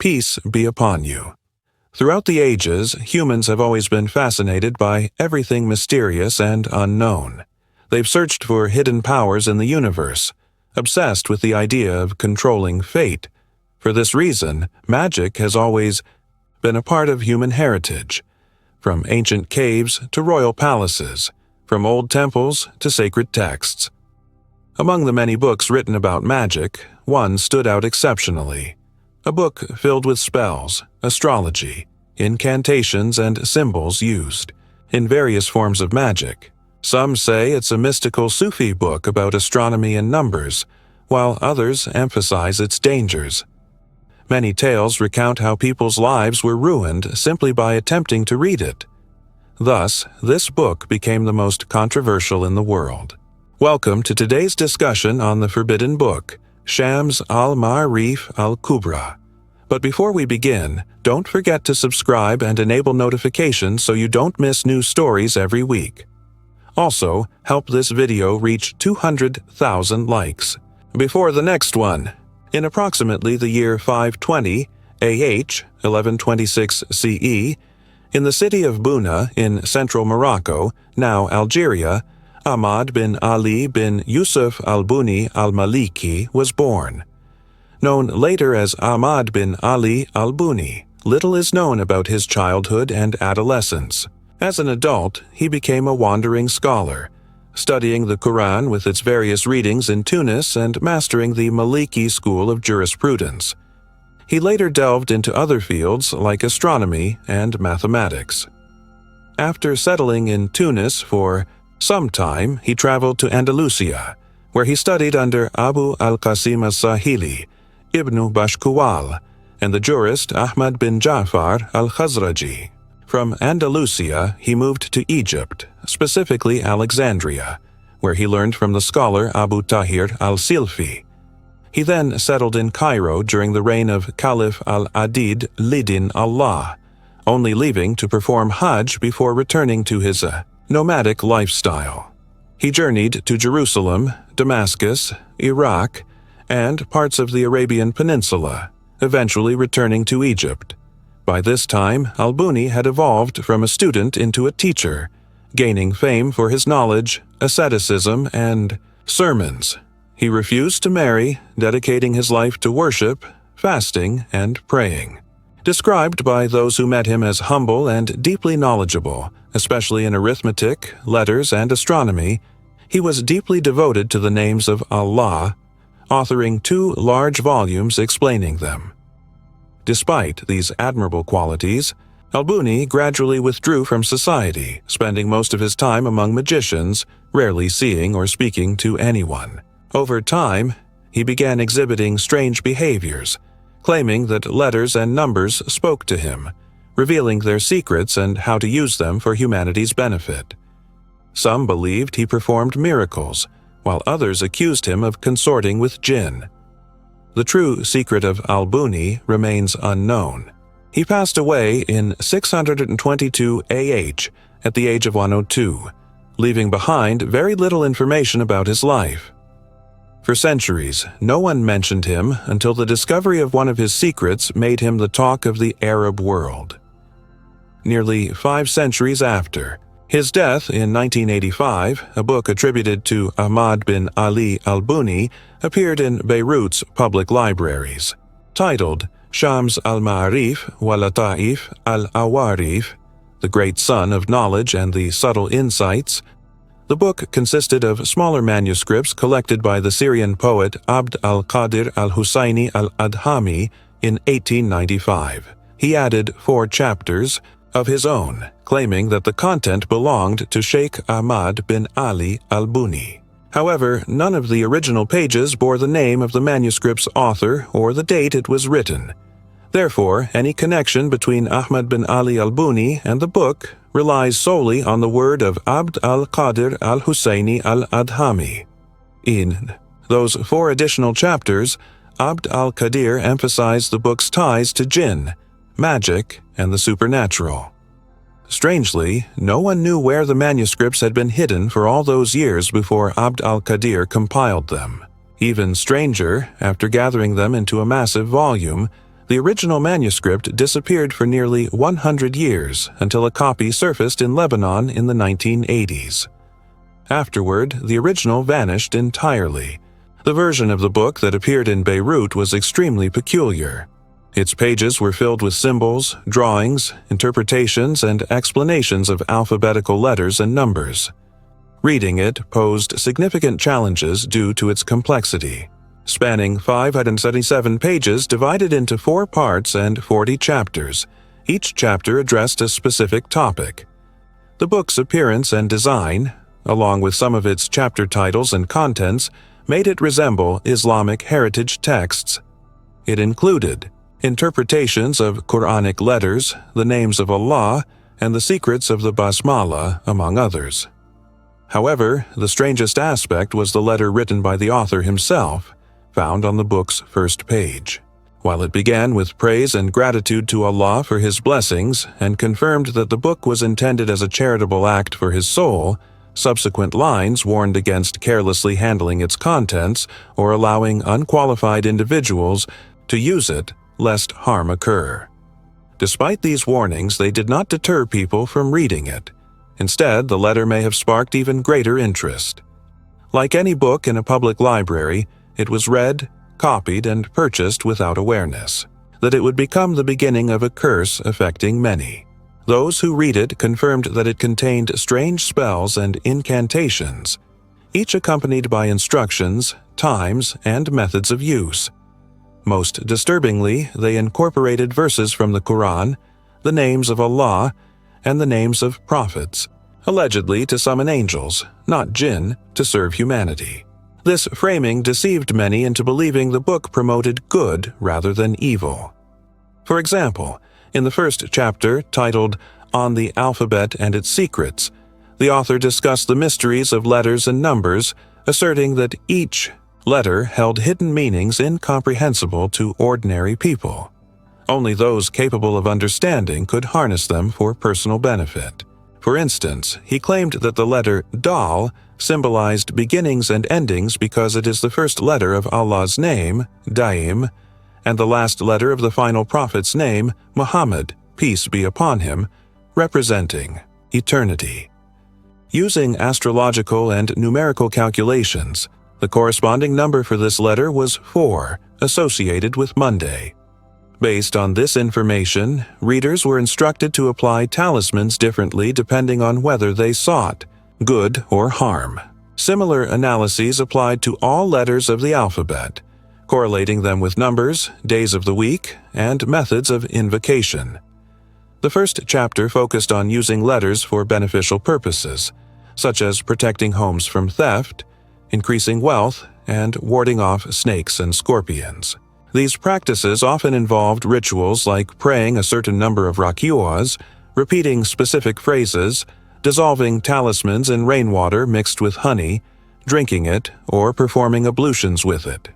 Peace be upon you. Throughout the ages, humans have always been fascinated by everything mysterious and unknown. They've searched for hidden powers in the universe, obsessed with the idea of controlling fate. For this reason, magic has always been a part of human heritage, from ancient caves to royal palaces, from old temples to sacred texts. Among the many books written about magic, one stood out exceptionally. A book filled with spells, astrology, incantations, and symbols used in various forms of magic. Some say it's a mystical Sufi book about astronomy and numbers, while others emphasize its dangers. Many tales recount how people's lives were ruined simply by attempting to read it. Thus, this book became the most controversial in the world. Welcome to today's discussion on the forbidden book, Shams Al-Ma'arif Al-Kubra. But before we begin, don't forget to subscribe and enable notifications so you don't miss new stories every week. Also, help this video reach 200,000 likes. Before the next one, in approximately the year 520 AH 1126 CE, in the city of Buna in central Morocco, now Algeria, Ahmad bin Ali bin Yusuf al-Buni al-Maliki was born. Known later as Ahmad bin Ali al-Buni, little is known about his childhood and adolescence. As an adult, he became a wandering scholar, studying the Quran with its various readings in Tunis and mastering the Maliki school of jurisprudence. He later delved into other fields like astronomy and mathematics. After settling in Tunis for some time, he traveled to Andalusia, where he studied under Abu al-Qasim al-Sahili, Ibn Bashkuwal, and the jurist Ahmad bin Ja'far al-Khazraji. From Andalusia, he moved to Egypt, specifically Alexandria, where he learned from the scholar Abu Tahir al-Silfi. He then settled in Cairo during the reign of Caliph al-Adid Lidin Allah, only leaving to perform Hajj before returning to his nomadic lifestyle. He journeyed to Jerusalem, Damascus, Iraq, and parts of the Arabian Peninsula, eventually returning to Egypt. By this time, al-Buni had evolved from a student into a teacher, gaining fame for his knowledge, asceticism, and sermons. He refused to marry, dedicating his life to worship, fasting, and praying. Described by those who met him as humble and deeply knowledgeable, especially in arithmetic, letters, and astronomy, he was deeply devoted to the names of Allah, authoring 2 large volumes explaining them. Despite these admirable qualities, al-Buni gradually withdrew from society, spending most of his time among magicians, rarely seeing or speaking to anyone. Over time, he began exhibiting strange behaviors, claiming that letters and numbers spoke to him, revealing their secrets and how to use them for humanity's benefit. Some believed he performed miracles, while others accused him of consorting with Jinn. The true secret of al-Buni remains unknown. He passed away in 622 AH at the age of 102, leaving behind very little information about his life. For centuries, no one mentioned him until the discovery of one of his secrets made him the talk of the Arab world. Nearly 5 centuries after his death in 1985, a book attributed to Ahmad bin Ali al-Buni appeared in Beirut's public libraries. Titled Shams Al-Ma'arif Wa-Lata'if Al-Awarif, The Great Sun of Knowledge and the Subtle Insights, the book consisted of smaller manuscripts collected by the Syrian poet Abd al-Qadir al-Husayni al-Adhami in 1895. He added 4 chapters of his own, claiming that the content belonged to Sheikh Ahmad bin Ali al-Buni. However, none of the original pages bore the name of the manuscript's author or the date it was written. Therefore, any connection between Ahmad bin Ali al-Buni and the book relies solely on the word of Abd al-Qadir al-Husayni al-Adhami. In those 4 additional chapters, Abd al-Qadir emphasized the book's ties to Jinn, magic, and the supernatural. Strangely, no one knew where the manuscripts had been hidden for all those years before Abd al-Qadir compiled them. Even stranger, after gathering them into a massive volume, The original manuscript disappeared for nearly 100 years until a copy surfaced in Lebanon in the 1980s. Afterward, the original vanished entirely. The version of the book that appeared in Beirut was extremely peculiar. Its pages were filled with symbols, drawings, interpretations, and explanations of alphabetical letters and numbers. Reading it posed significant challenges due to its complexity. Spanning 577 pages divided into 4 parts and 40 chapters, each chapter addressed a specific topic. The book's appearance and design, along with some of its chapter titles and contents, made it resemble Islamic heritage texts. It included interpretations of Quranic letters, the names of Allah, and the secrets of the Basmala, among others. However, the strangest aspect was the letter written by the author himself, found on the book's first page. While it began with praise and gratitude to Allah for His blessings and confirmed that the book was intended as a charitable act for his soul, subsequent lines warned against carelessly handling its contents or allowing unqualified individuals to use it lest harm occur. Despite these warnings, they did not deter people from reading it. Instead, the letter may have sparked even greater interest. Like any book in a public library, it was read, copied, and purchased without awareness that it would become the beginning of a curse affecting many. Those who read it confirmed that it contained strange spells and incantations, each accompanied by instructions, times, and methods of use. Most disturbingly, they incorporated verses from the Quran, the names of Allah, and the names of prophets, allegedly to summon angels, not jinn, to serve humanity. This framing deceived many into believing the book promoted good rather than evil. For example, in the first chapter, titled On the Alphabet and Its Secrets, the author discussed the mysteries of letters and numbers, asserting that each letter held hidden meanings incomprehensible to ordinary people. Only those capable of understanding could harness them for personal benefit. For instance, he claimed that the letter Dal symbolized beginnings and endings because it is the first letter of Allah's name, Daim, and the last letter of the final prophet's name, Muhammad, peace be upon him, representing eternity. Using astrological and numerical calculations, the corresponding number for this letter was 4, associated with Monday. Based on this information, readers were instructed to apply talismans differently depending on whether they sought good or harm. Similar analyses applied to all letters of the alphabet, correlating them with numbers, days of the week, and methods of invocation. The first chapter focused on using letters for beneficial purposes, such as protecting homes from theft, increasing wealth, and warding off snakes and scorpions. These practices often involved rituals like praying a certain number of rakyuas, repeating specific phrases, dissolving talismans in rainwater mixed with honey, drinking it, or performing ablutions with it.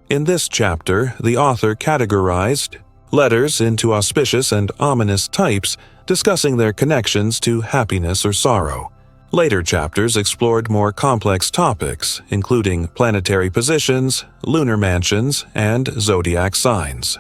In this chapter, the author categorized letters into auspicious and ominous types, discussing their connections to happiness or sorrow. Later chapters explored more complex topics, including planetary positions, lunar mansions, and zodiac signs.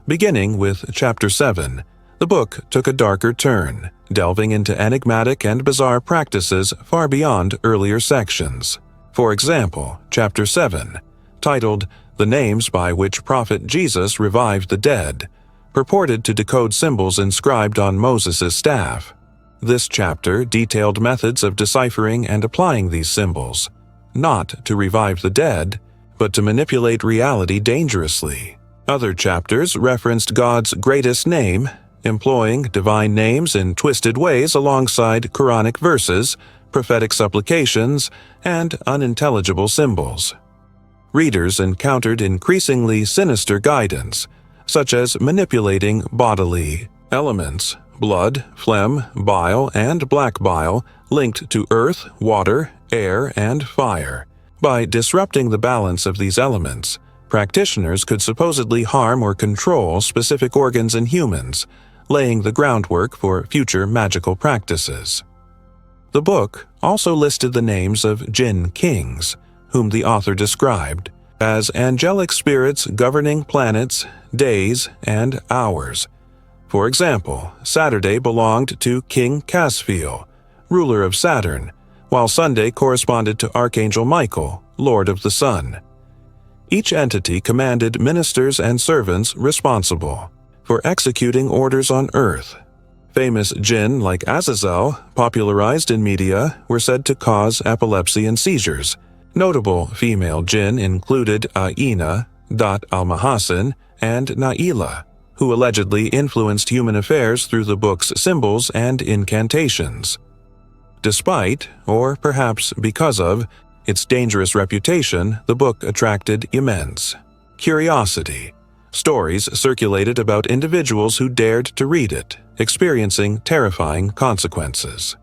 Beginning with Chapter 7, the book took a darker turn, delving into enigmatic and bizarre practices far beyond earlier sections. For example, Chapter 7, titled The Names by Which Prophet Jesus Revived the Dead, purported to decode symbols inscribed on Moses' staff. This chapter detailed methods of deciphering and applying these symbols, not to revive the dead, but to manipulate reality dangerously. Other chapters referenced God's greatest name, employing divine names in twisted ways alongside Quranic verses, prophetic supplications, and unintelligible symbols. Readers encountered increasingly sinister guidance, such as manipulating bodily elements, blood, phlegm, bile, and black bile linked to earth, water, air, and fire. By disrupting the balance of these elements, practitioners could supposedly harm or control specific organs in humans, laying the groundwork for future magical practices. The book also listed the names of Jinn kings, whom the author described as angelic spirits governing planets, days, and hours. For example, Saturday belonged to King Casfiel, ruler of Saturn, while Sunday corresponded to Archangel Michael, Lord of the Sun. Each entity commanded ministers and servants responsible for executing orders on Earth. Famous jinn like Azazel, popularized in media, were said to cause epilepsy and seizures. Notable female jinn included Aina, Dat al-Mahassin, and Naila, who allegedly influenced human affairs through the book's symbols and incantations. Despite, or perhaps because of, its dangerous reputation, the book attracted immense curiosity. Stories circulated about individuals who dared to read it, experiencing terrifying consequences.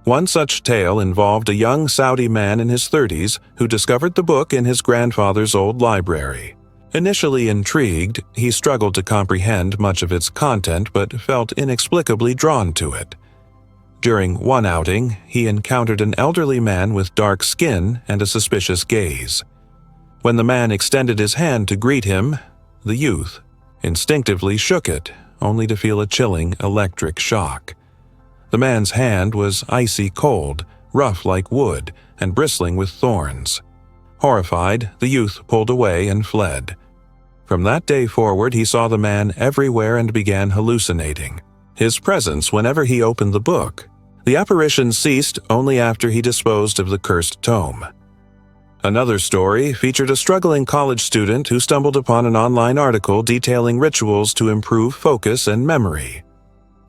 One such tale involved a young Saudi man in his 30s who discovered the book in his grandfather's old library. Initially intrigued, he struggled to comprehend much of its content but felt inexplicably drawn to it. During one outing, he encountered an elderly man with dark skin and a suspicious gaze. When the man extended his hand to greet him, the youth instinctively shook it, only to feel a chilling electric shock. The man's hand was icy cold, rough like wood, and bristling with thorns. Horrified, the youth pulled away and fled. From that day forward, he saw the man everywhere and began hallucinating his presence whenever he opened the book. The apparition ceased only after he disposed of the cursed tome. Another story featured a struggling college student who stumbled upon an online article detailing rituals to improve focus and memory.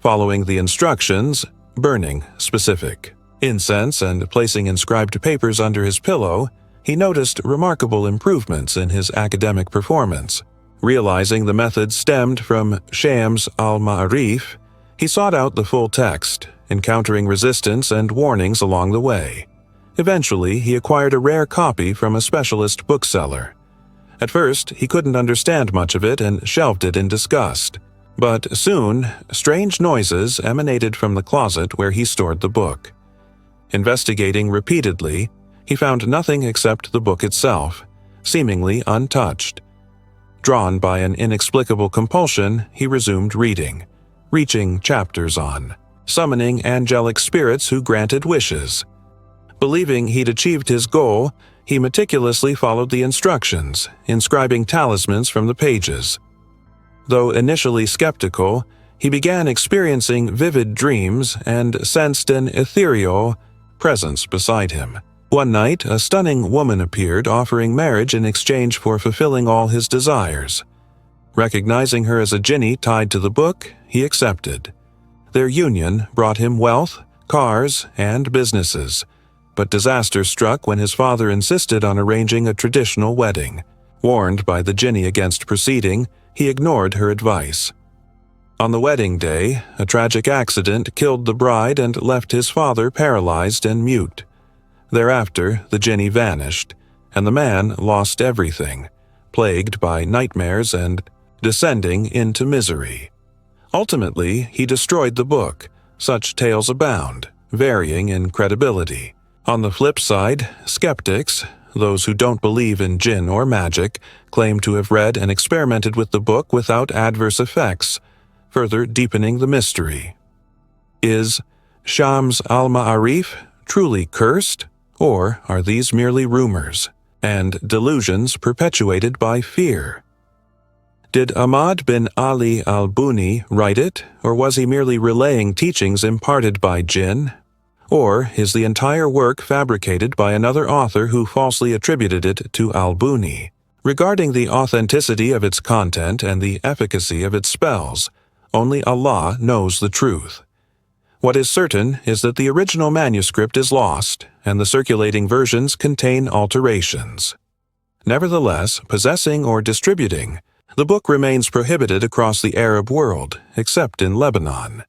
Following the instructions, burning specific incense and placing inscribed papers under his pillow, he noticed remarkable improvements in his academic performance. Realizing the method stemmed from Shams Al-Ma'arif, he sought out the full text, encountering resistance and warnings along the way. Eventually, he acquired a rare copy from a specialist bookseller. At first, he couldn't understand much of it and shelved it in disgust. But soon, strange noises emanated from the closet where he stored the book. Investigating repeatedly, he found nothing except the book itself, seemingly untouched. Drawn by an inexplicable compulsion, he resumed reading, reaching chapters on summoning angelic spirits who granted wishes. Believing he'd achieved his goal, he meticulously followed the instructions, inscribing talismans from the pages. Though initially skeptical, he began experiencing vivid dreams and sensed an ethereal presence beside him. One night, a stunning woman appeared offering marriage in exchange for fulfilling all his desires. Recognizing her as a jinni tied to the book, he accepted. Their union brought him wealth, cars, and businesses, but disaster struck when his father insisted on arranging a traditional wedding. Warned by the jinni against proceeding, he ignored her advice. On the wedding day, a tragic accident killed the bride and left his father paralyzed and mute. Thereafter, the jinni vanished, and the man lost everything, plagued by nightmares and descending into misery. Ultimately, he destroyed the book. Such tales abound, varying in credibility. On the flip side, skeptics, those who don't believe in jinn or magic, claim to have read and experimented with the book without adverse effects, further deepening the mystery. Is Shams Al-Ma'arif truly cursed, or are these merely rumors and delusions perpetuated by fear? Did Ahmad bin Ali al-Buni write it, or was he merely relaying teachings imparted by jinn? Or is the entire work fabricated by another author who falsely attributed it to al-Buni? Regarding the authenticity of its content and the efficacy of its spells, only Allah knows the truth. What is certain is that the original manuscript is lost, and the circulating versions contain alterations. Nevertheless, possessing or distributing the book remains prohibited across the Arab world, except in Lebanon.